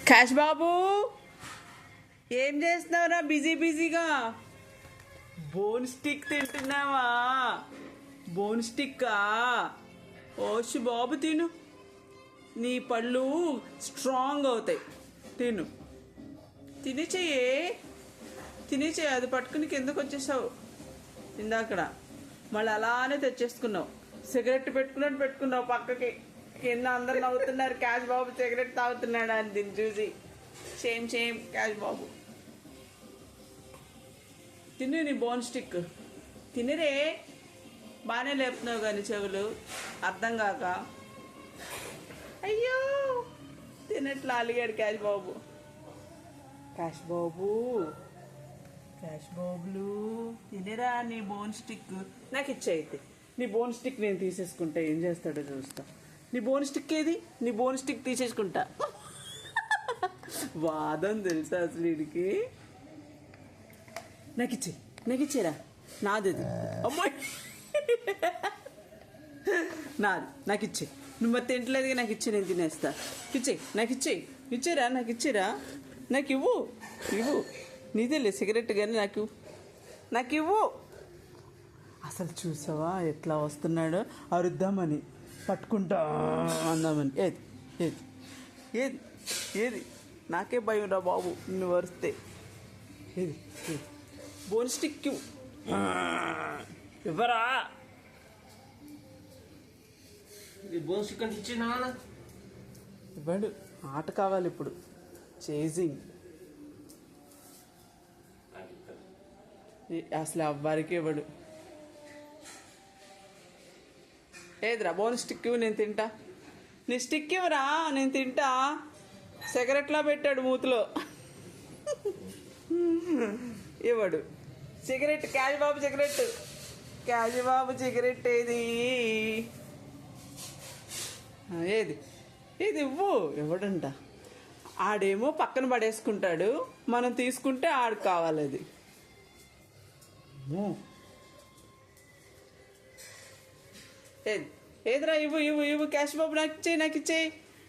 Cash బాబు, ఏం చేస్తున్నావురా busy బిజీగా? బోన్ స్టిక్ తింటున్నావా? బోన్ స్టిక్కా? ఓషి బాబు తిను, నీ పళ్ళు స్ట్రాంగ్ అవుతాయి. తిను, తినేచెయ్యే, తినేచెయ్యి. అది పట్టుకుని కిందకు వచ్చేసావు ఇందాకడ, మళ్ళీ అలానే తెచ్చేసుకున్నావు. సిగరెట్ పెట్టుకున్నావు పక్కకి. కింద అందరు నవ్వుతున్నారు, క్యాష్ బాబు సిగరెట్ తాగుతున్నాడు అని దీన్ని చూసి. సేమ్ క్యాష్ బాబు. తిను నీ బోన్ స్టిక్ తినరే. బాగానే లేపుతున్నావు కానీ చెవులు అర్థం కాక. అయ్యో తినట్లా అలిగాడు క్యాష్ బాబు. క్యాష్ బాబు, క్యాష్ బాబులు తినరా నీ బోన్ స్టిక్. నాకు ఇచ్చేయితే నీ బోన్ స్టిక్ నేను తీసేసుకుంటా. ఏం చేస్తాడో చూస్తా. నీ బోన్ స్టిక్ ఏది? నీ బోన్ స్టిక్ తీసేసుకుంటా. వాదం తెలుసా అసలు వీడికి. నాకు ఇచ్చేరా. నాది అది. అమ్మాయి నాది, నాకు ఇచ్చే. నువ్వు మరి తింటలేదుగా, నాకు ఇచ్చే, నేను తినేస్తా. నాకు ఇచ్చేరా. నాకు ఇవ్వు. నీదేలే సిగరెట్ కానీ నాకు ఇవ్వు. అసలు చూసావా ఎట్లా వస్తున్నాడో? అరుద్దామని పట్టుకుంటా అందామని. ఏది నాకే భయం రా బాబు నిన్ను వరిస్తే. ఏది బోన్ స్టిక్ ఇవ్వరా. బోన్ స్టిక్ అంటే ఇచ్చిన ఇవ్వడు. ఆట కావాలి ఇప్పుడు, చేజింగ్. అసలు ఎవ్వరికి ఇవ్వడు. ఏదిరా బోన్ స్టిక్ ఇవ్వు, నేను తింటా. నీ స్టిక్ ఇవ్వరా, నేను తింటా. సిగరెట్లా పెట్టాడు మూతిలో. ఇవ్వడు సిగరెట్. క్యాష్ బాబు సిగరెట్ ఏది? ఏది ఇవ్వు. ఇవ్వడంట. ఆడేమో పక్కన పడేసుకుంటాడు, మనం తీసుకుంటే ఆడికి కావాలి అది. ఏదిరా ఇవ్వు. క్యాష్ బాబు నాకు ఇచ్చేయి.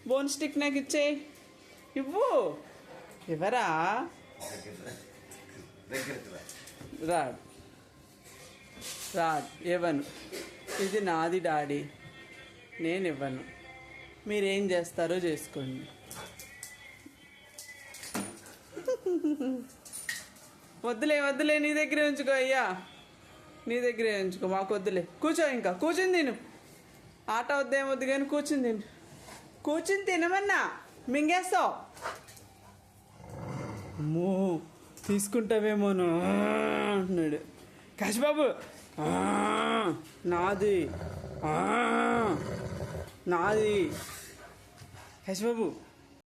బోన్ స్టిక్ నాకు ఇచ్చేయి. ఇవ్వు. ఇవ్వరా. రాడ్ ఇవ్వను. ఇది నాది డాడీ, నేను ఇవ్వను. మీరేం చేస్తారో చేసుకోండి. వద్దులే నీ దగ్గరే ఉంచుకో అయ్యా, నీ దగ్గరే ఉంచుకో. మాకు వద్దులే. కూర్చో, ఇంకా కూర్చుని తిను. ఆట వద్దేమొద్దు కానీ కూర్చుని తినమన్నా. మింగేస్తావు. అమ్మో తీసుకుంటావేమోను అంటున్నాడు క్యాష్ బాబు. నాది క్యాష్ బాబు.